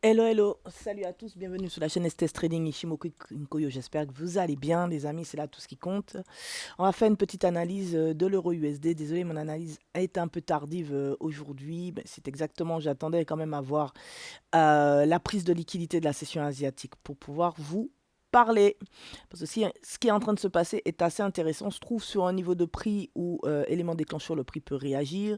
Hello, hello, salut à tous, bienvenue sur la chaîne STS Trading Ishimoku Nkoyo. J'espère que vous allez bien, les amis, c'est là tout ce qui compte. On va faire une petite analyse de l'euro USD. Désolé, mon analyse a été un peu tardive aujourd'hui. C'est exactement, j'attendais quand même à voir la prise de liquidité de la session asiatique pour pouvoir vous parler. Parce que ce qui est en train de se passer est assez intéressant. On se trouve sur un niveau de prix où, élément déclencheur, le prix peut réagir.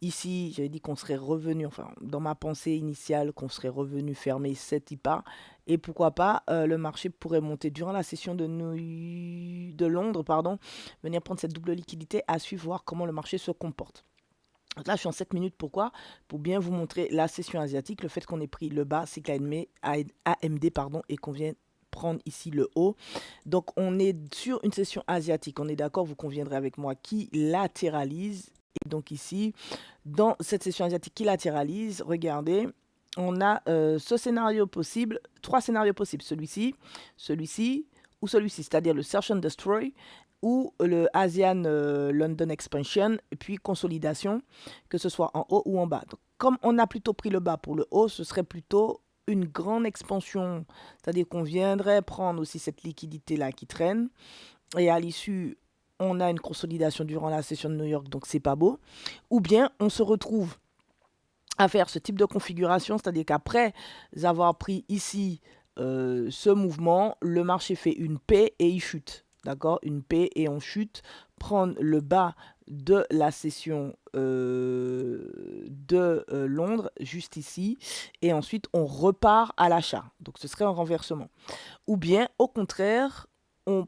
Ici, j'avais dit qu'on serait revenu, enfin, dans ma pensée initiale, qu'on serait revenu fermer cet IPA. Et pourquoi pas, le marché pourrait monter durant la session de Londres, pardon, venir prendre cette double liquidité à suivre, voir comment le marché se comporte. Donc là, je suis en 7 minutes. Pourquoi? Pour bien vous montrer la session asiatique. Le fait qu'on ait pris le bas, c'est que AMD pardon, et qu'on vient prendre ici le haut. Donc, on est sur une session asiatique. On est d'accord, vous conviendrez avec moi, qui latéralise. Et donc ici, dans cette session asiatique qui latéralise, regardez, on a ce scénario possible, trois scénarios possibles. Celui-ci ou celui-ci, c'est-à-dire le Search and Destroy ou le ASEAN London Expansion, et puis consolidation, que ce soit en haut ou en bas. Donc, comme on a plutôt pris le bas pour le haut, ce serait plutôt une grande expansion, c'est-à-dire qu'on viendrait prendre aussi cette liquidité-là qui traîne, et à l'issue, on a une consolidation durant la session de New York, donc c'est pas beau. Ou bien on se retrouve à faire ce type de configuration, c'est-à-dire qu'après avoir pris ici ce mouvement, le marché fait une paix et il chute. D'accord? Une paix et on chute, prendre le bas de la session de Londres, juste ici, et ensuite on repart à l'achat. Donc ce serait un renversement. Ou bien, au contraire, on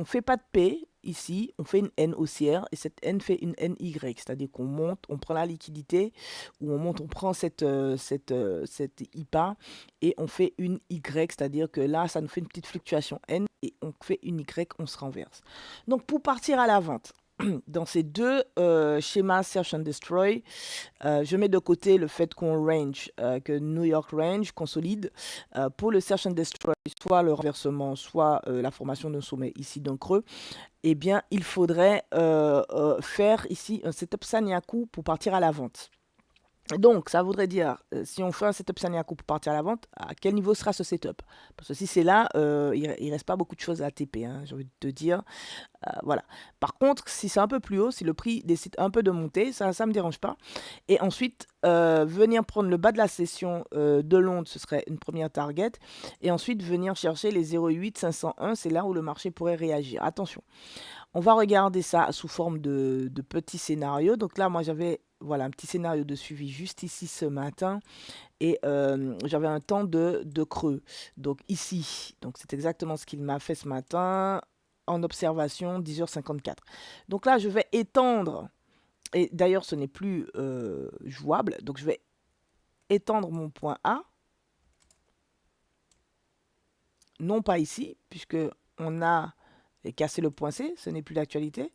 fait pas de P ici, on fait une N haussière et cette N fait une NY, c'est-à-dire qu'on monte, on prend la liquidité, ou on monte, on prend cette IPA et on fait une Y, c'est-à-dire que là, ça nous fait une petite fluctuation N et on fait une Y, on se renverse. Donc, pour partir à la vente, dans ces deux schémas Search and Destroy, je mets de côté le fait qu'on range, que New York range consolide pour le Search and Destroy, soit le renversement, soit la formation d'un sommet ici d'un creux. Eh bien, il faudrait faire ici un setup Sanyaku pour partir à la vente. Donc, ça voudrait dire, si on fait un setup Sanyaku pour partir à la vente, à quel niveau sera ce setup? Parce que si c'est là, il ne reste pas beaucoup de choses à TP, hein, j'ai envie de te dire. Voilà. Par contre, si c'est un peu plus haut, si le prix décide un peu de monter, ça ne me dérange pas. Et ensuite, venir prendre le bas de la session de Londres, ce serait une première target. Et ensuite, venir chercher les 0,8 501, c'est là où le marché pourrait réagir. Attention, on va regarder ça sous forme de petits scénarios. Donc là, moi, j'avais voilà, un petit scénario de suivi juste ici ce matin. Et j'avais un temps de creux. Donc ici, donc c'est exactement ce qu'il m'a fait ce matin en observation, 10h54. Donc là, je vais étendre, et d'ailleurs, ce n'est plus jouable. Donc je vais étendre mon point A, non pas ici, puisque on a cassé le point C, ce n'est plus d'actualité,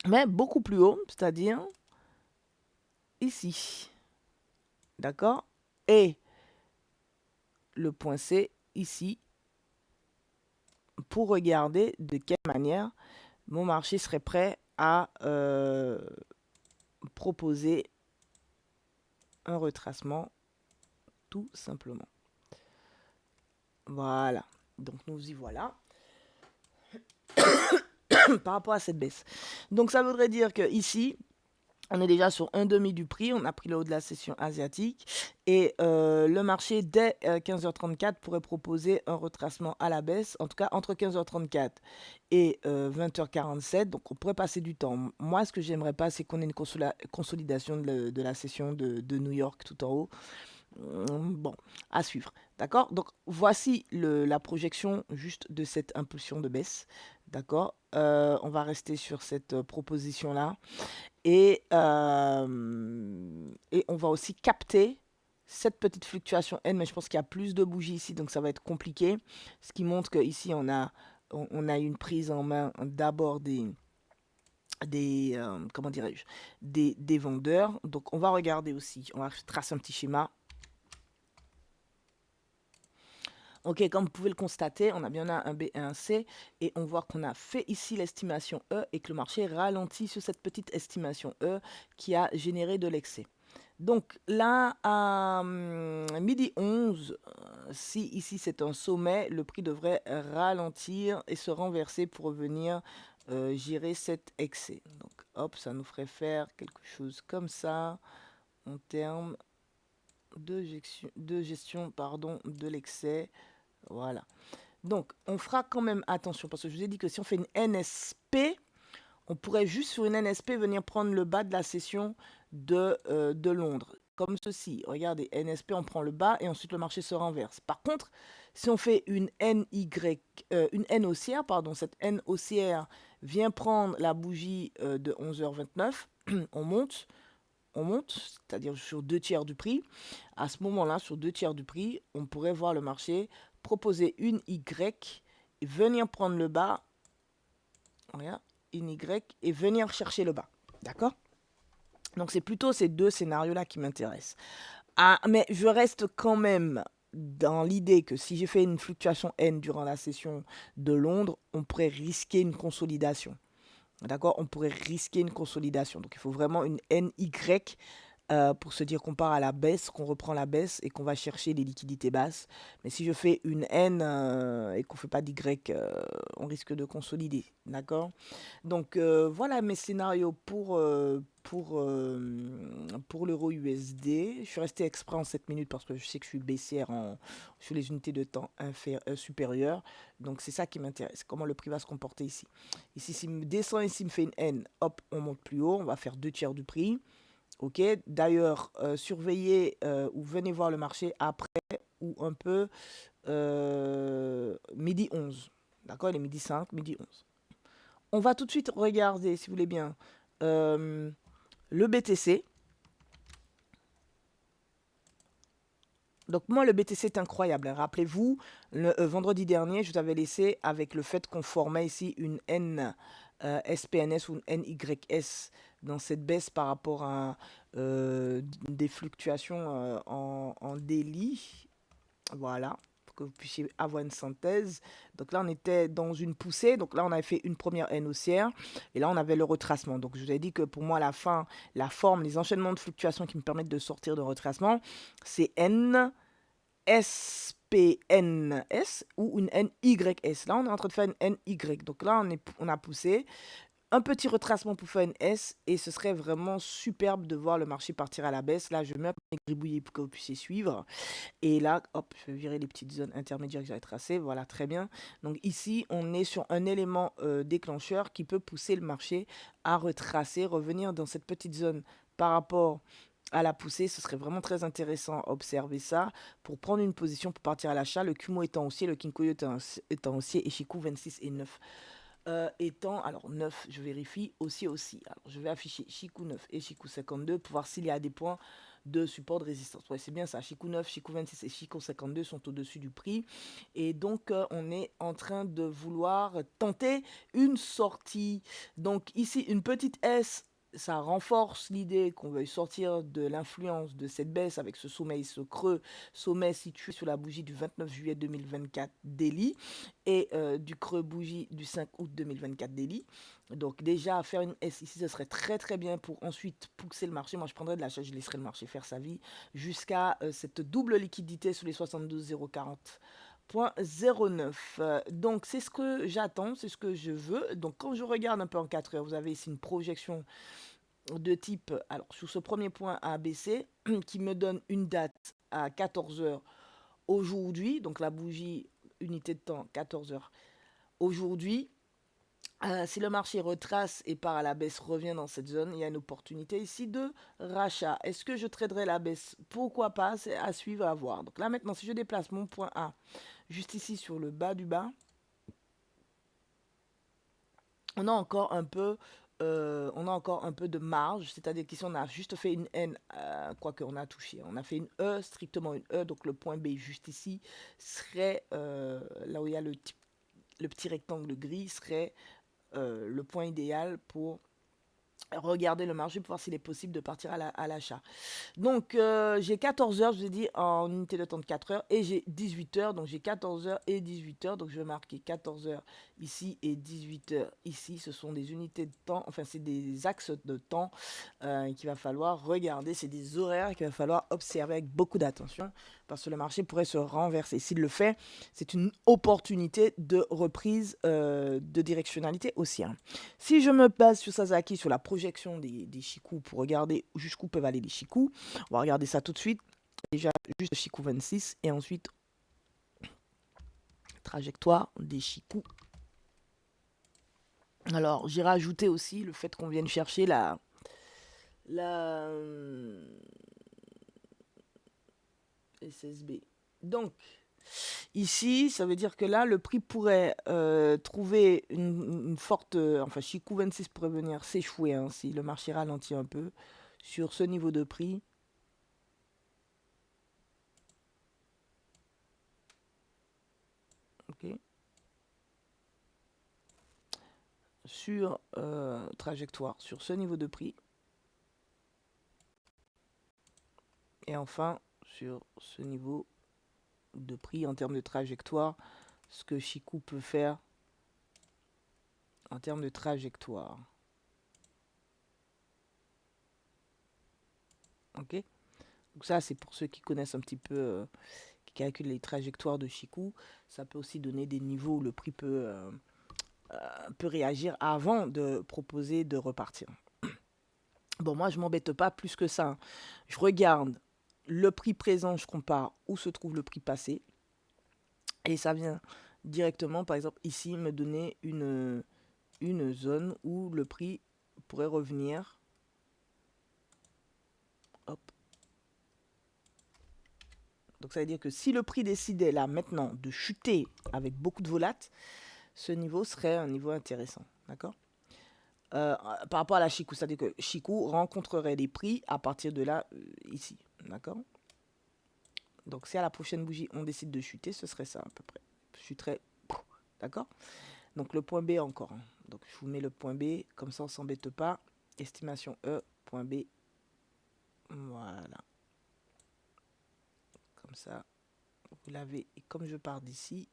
mais beaucoup plus haut, c'est-à-dire ici. D'accord? Et le point C ici, pour regarder de quelle manière mon marché serait prêt à proposer un retracement, tout simplement. Voilà. Donc nous y voilà par rapport à cette baisse. Donc ça voudrait dire que ici, on est déjà sur un demi du prix, on a pris le haut de la session asiatique et le marché dès 15h34 pourrait proposer un retracement à la baisse, en tout cas entre 15h34 et 20h47, donc on pourrait passer du temps. Moi, ce que j'aimerais pas, c'est qu'on ait une consolidation de la session de New York tout en haut. Bon, à suivre. D'accord? Donc, voici la projection juste de cette impulsion de baisse. D'accord? On va rester sur cette proposition-là. Et on va aussi capter cette petite fluctuation N, mais je pense qu'il y a plus de bougies ici, donc ça va être compliqué. Ce qui montre qu'ici, on a une prise en main d'abord comment dirais-je, des vendeurs. Donc, on va regarder aussi. On va tracer un petit schéma. Ok, comme vous pouvez le constater, on a bien un B et un C et on voit qu'on a fait ici l'estimation E et que le marché ralentit sur cette petite estimation E qui a généré de l'excès. Donc là, à midi 11, si ici c'est un sommet, le prix devrait ralentir et se renverser pour revenir gérer cet excès. Donc hop, ça nous ferait faire quelque chose comme ça en termes de gestion pardon, de l'excès. Voilà. Donc on fera quand même attention parce que je vous ai dit que si on fait une NSP, on pourrait juste sur une NSP venir prendre le bas de la session de Londres. Comme ceci. Regardez, NSP, on prend le bas et ensuite le marché se renverse. Par contre, si on fait une une N haussière, pardon, cette N haussière vient prendre la bougie de 11h29, on monte, c'est-à-dire sur 2 tiers du prix. À ce moment-là, sur 2 tiers du prix, on pourrait voir le marché proposer une Y et venir prendre le bas. Regarde, une Y et venir chercher le bas. D'accord? Donc c'est plutôt ces deux scénarios-là qui m'intéressent. Ah, mais je reste quand même dans l'idée que si j'ai fait une fluctuation N durant la session de Londres, on pourrait risquer une consolidation. D'accord? On pourrait risquer une consolidation. Donc il faut vraiment une NY pour se dire qu'on part à la baisse, qu'on reprend la baisse et qu'on va chercher les liquidités basses. Mais si je fais une N et qu'on ne fait pas d'Y, on risque de consolider. D'accord? Donc voilà mes scénarios pour l'euro USD. Je suis resté exprès en 7 minutes parce que je sais que je suis baissière sur les unités de temps supérieures. Donc c'est ça qui m'intéresse. Comment le prix va se comporter ici. Ici, s'il me descend, ici, il me fait une N, hop, on monte plus haut. On va faire 2 tiers du prix. Ok, d'ailleurs, surveillez ou venez voir le marché après ou un peu midi 11. D'accord, il est midi 5, midi 11. On va tout de suite regarder, si vous voulez bien, le BTC. Donc moi, le BTC est incroyable. Rappelez-vous, le vendredi dernier, je vous avais laissé avec le fait qu'on formait ici une N SPNS ou une NYS dans cette baisse par rapport à des fluctuations en daily. Voilà, pour que vous puissiez avoir une synthèse. Donc là, on était dans une poussée. Donc là, on avait fait une première N haussière. Et là, on avait le retracement. Donc je vous ai dit que pour moi, la fin, la forme, les enchaînements de fluctuations qui me permettent de sortir de retracement, c'est N, S, P, N, S ou une N, Y, S. Là, on est en train de faire une N, Y. Donc là, on a poussé un petit retracement pour faire une S et ce serait vraiment superbe de voir le marché partir à la baisse. Là, je mets un peu mes gribouillés pour que vous puissiez suivre. Et là, hop, je vais virer les petites zones intermédiaires que j'avais tracées. Voilà, très bien. Donc ici, on est sur un élément déclencheur qui peut pousser le marché à retracer, revenir dans cette petite zone par rapport à la poussée. Ce serait vraiment très intéressant à observer ça pour prendre une position pour partir à l'achat. Le Kumo étant haussier, le Kinkoyo étant haussier et Chikou 26 et 9 étant, alors 9, je vérifie, aussi. Alors je vais afficher Chikou 9 et Chikou 52 pour voir s'il y a des points de support de résistance. Ouais, c'est bien ça, Chikou 9, Chikou 26 et Chikou 52 sont au-dessus du prix. Et donc, on est en train de vouloir tenter une sortie. Donc ici, une petite S, ça renforce l'idée qu'on veuille sortir de l'influence de cette baisse avec ce sommet, ce creux, sommet situé sur la bougie du 29 juillet 2024 daily et du creux bougie du 5 août 2024 daily. Donc déjà, faire une S ici, ce serait très très bien pour ensuite pousser le marché. Moi, je prendrais de l'achat, je laisserai le marché faire sa vie jusqu'à cette double liquidité sous les 72,040.09. Donc c'est ce que j'attends, c'est ce que je veux. Donc quand je regarde un peu en 4 heures, vous avez ici une projection de type, alors sur ce premier point ABC, qui me donne une date à 14 heures aujourd'hui, donc la bougie unité de temps 14 heures aujourd'hui. Si le marché retrace et part à la baisse, revient dans cette zone, il y a une opportunité ici de rachat. Est-ce que je traderai la baisse? Pourquoi pas? C'est à suivre, à voir. Donc là maintenant, si je déplace mon point A juste ici sur le bas du bas, on a encore un peu de marge, c'est-à-dire qu'ici on a juste fait une N, quoique on a touché, on a fait une E, strictement une E, donc le point B juste ici serait, là où il y a le petit rectangle gris, serait le point idéal pour regarder le marché pour voir s'il est possible de partir à l'achat. Donc j'ai 14 heures, je vous ai dit, en unité de temps de 4 heures, et j'ai 18 heures, donc j'ai 14 heures et 18 heures, donc je vais marquer 14 heures ici et 18h ici. Ce sont des unités de temps, enfin c'est des axes de temps qu'il va falloir regarder. C'est des horaires qu'il va falloir observer avec beaucoup d'attention parce que le marché pourrait se renverser. S'il le fait, c'est une opportunité de reprise de directionnalité haussière. Si je me base sur Sasaki, sur la projection des Chikou pour regarder jusqu'où peuvent aller les Chikou, on va regarder ça tout de suite. Déjà, juste Chikou 26 et ensuite trajectoire des Chikou. Alors, j'ai rajouté aussi le fait qu'on vienne chercher la SSB. Donc, ici, ça veut dire que là, le prix pourrait trouver une forte... enfin, Chikou 26 pourrait venir s'échouer hein, si le marché ralentit un peu sur ce niveau de prix. Ok. Sur trajectoire, sur ce niveau de prix. Et enfin, sur ce niveau de prix en termes de trajectoire, ce que Chikou peut faire en termes de trajectoire. Ok. Donc ça, c'est pour ceux qui connaissent un petit peu, qui calculent les trajectoires de Chikou. Ça peut aussi donner des niveaux où le prix peut réagir avant de proposer de repartir. Bon, moi, je m'embête pas plus que ça. Je regarde le prix présent, je compare où se trouve le prix passé. Et ça vient directement, par exemple, ici, me donner une zone où le prix pourrait revenir. Hop. Donc ça veut dire que si le prix décidait là maintenant de chuter avec beaucoup de volatilité, ce niveau serait un niveau intéressant. D'accord par rapport à la Chikou, c'est-à-dire que Chikou rencontrerait les prix à partir de là, ici. D'accord. Donc si à la prochaine bougie, on décide de chuter, ce serait ça à peu près. Chuterait. D'accord. Donc le point B encore. Hein. Donc je vous mets le point B, comme ça on ne s'embête pas. Estimation E, point B. Voilà. Comme ça, vous l'avez. Et comme je pars d'ici,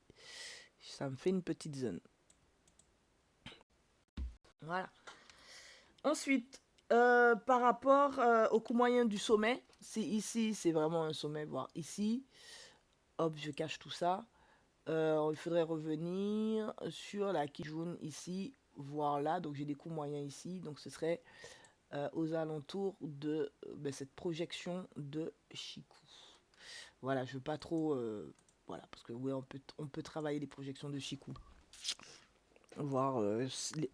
ça me fait une petite zone. Voilà. Ensuite, par rapport au coût moyen du sommet, c'est ici, c'est vraiment un sommet, voire ici. Hop, je cache tout ça. Il faudrait revenir sur la Kijun ici, voire là. Donc j'ai des coûts moyens ici. Donc ce serait aux alentours de cette projection de Chikou. Voilà, je veux pas trop... voilà, parce que oui, on peut travailler les projections de Chikou. Voir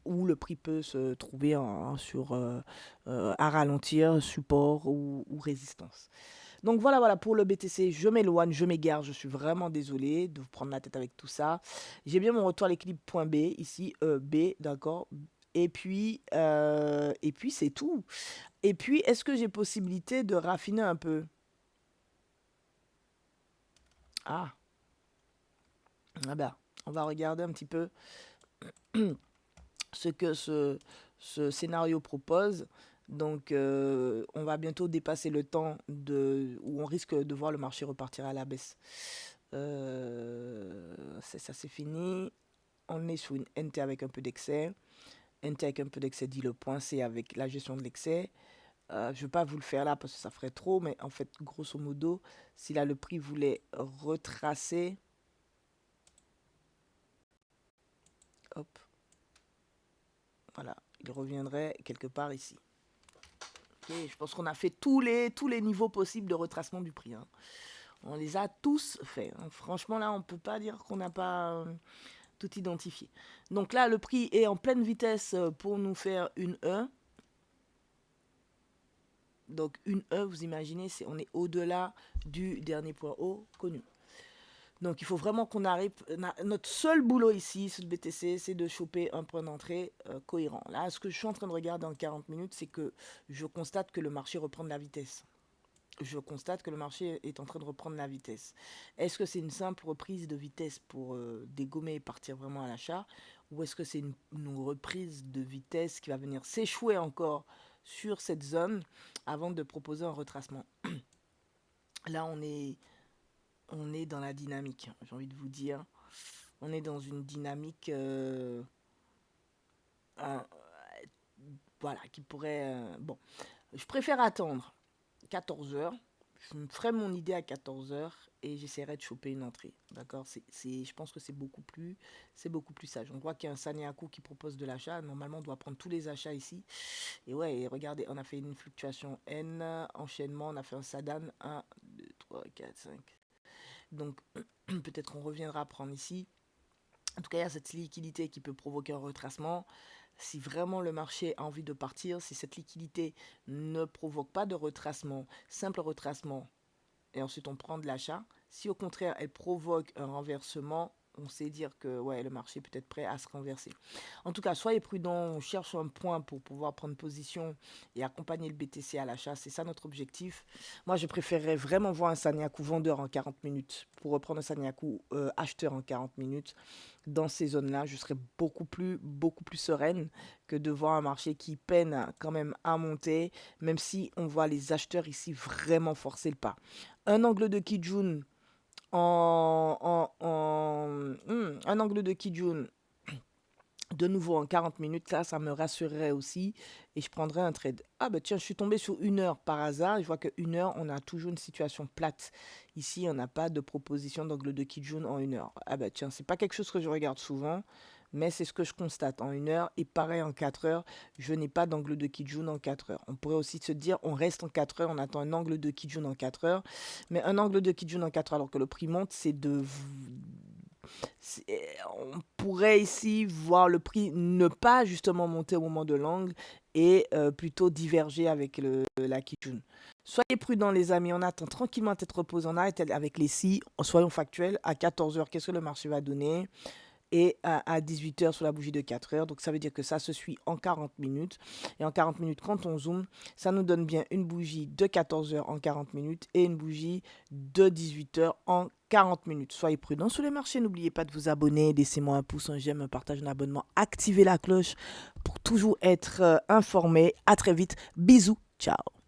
où le prix peut se trouver à ralentir, support ou résistance. Donc voilà pour le BTC, je m'éloigne, je m'égare, je suis vraiment désolé de vous prendre la tête avec tout ça. J'ai bien mon retour à l'équilibre point B, ici B, d'accord. Et puis c'est tout. Et puis, est-ce que j'ai possibilité de raffiner un peu? Ah, ah ben, on va regarder un petit peu ce que ce scénario propose. Donc, on va bientôt dépasser le temps où on risque de voir le marché repartir à la baisse. Ça, c'est fini. On est sur une NT avec un peu d'excès. NT avec un peu d'excès dit le point C avec la gestion de l'excès. Je ne vais pas vous le faire là parce que ça ferait trop, mais en fait, grosso modo, si là le prix voulait retracer, hop, voilà, il reviendrait quelque part ici. Okay, je pense qu'on a fait tous les niveaux possibles de retracement du prix. Hein. On les a tous faits. Hein. Franchement, là, on ne peut pas dire qu'on n'a pas tout identifié. Donc là, le prix est en pleine vitesse pour nous faire une E. Donc une E, vous imaginez, on est au-delà du dernier point haut connu. Donc il faut vraiment qu'on arrive. Notre seul boulot ici sur le BTC, c'est de choper un point d'entrée cohérent. Là, ce que je suis en train de regarder en 40 minutes, c'est que je constate que le marché reprend de la vitesse. Je constate que le marché est en train de reprendre la vitesse. Est-ce que c'est une simple reprise de vitesse pour dégommer et partir vraiment à l'achat, ou est-ce que c'est une reprise de vitesse qui va venir s'échouer encore sur cette zone avant de proposer un retracement? Là, on est dans la dynamique, j'ai envie de vous dire. On est dans une dynamique euh, voilà, qui pourrait... bon, je préfère attendre 14 heures. Je me ferai mon idée à 14 heures et j'essaierai de choper une entrée. D'accord, je pense que c'est beaucoup plus sage. On voit qu'il y a un Sanyaku qui propose de l'achat. Normalement, on doit prendre tous les achats ici. Et ouais, et regardez, on a fait une fluctuation N, enchaînement, on a fait un Sadan 1, 2, 3, 4, 5. Donc, peut-être qu'on reviendra prendre ici. En tout cas, il y a cette liquidité qui peut provoquer un retracement. Si vraiment le marché a envie de partir, si cette liquidité ne provoque pas de retracement, simple retracement, et ensuite on prend de l'achat, si au contraire elle provoque un renversement, on sait dire que ouais, le marché peut être prêt à se renverser. En tout cas, soyez prudents, on cherche un point pour pouvoir prendre position et accompagner le BTC à l'achat, c'est ça notre objectif. Moi, je préférerais vraiment voir un Sanyaku vendeur en 40 minutes pour reprendre un Sanyaku acheteur en 40 minutes. Dans ces zones-là, je serais beaucoup plus sereine que de voir un marché qui peine quand même à monter, même si on voit les acheteurs ici vraiment forcer le pas. Un angle de Kijun un angle de Kijun de nouveau en 40 minutes, là, ça me rassurerait aussi et je prendrais un trade. Ah bah tiens, je suis tombé sur 1 heure par hasard. Je vois que 1 heure, on a toujours une situation plate. Ici, on n'a pas de proposition d'angle de Kijun en 1 heure. Ah bah tiens, c'est pas quelque chose que je regarde souvent, mais c'est ce que je constate en 1 heure. Et pareil en 4 heures, je n'ai pas d'angle de Kijun en 4 heures. On pourrait aussi se dire, on reste en 4 heures, on attend un angle de Kijun en 4 heures. Mais un angle de Kijun en 4 heures, alors que le prix monte, on pourrait ici voir le prix ne pas justement monter au moment de l'angle et plutôt diverger avec la Kijun. Soyez prudents les amis, on attend tranquillement tête repose, on arrête avec les si, soyons factuels, à 14 heures, qu'est-ce que le marché va donner et à 18 heures sur la bougie de 4 heures. Donc ça veut dire que ça se suit en 40 minutes. Et en 40 minutes, quand on zoome, ça nous donne bien une bougie de 14 heures en 40 minutes et une bougie de 18 heures en 40 minutes. Soyez prudents sur les marchés. N'oubliez pas de vous abonner. Laissez-moi un pouce, un j'aime, un partage, un abonnement. Activez la cloche pour toujours être informé. À très vite. Bisous. Ciao.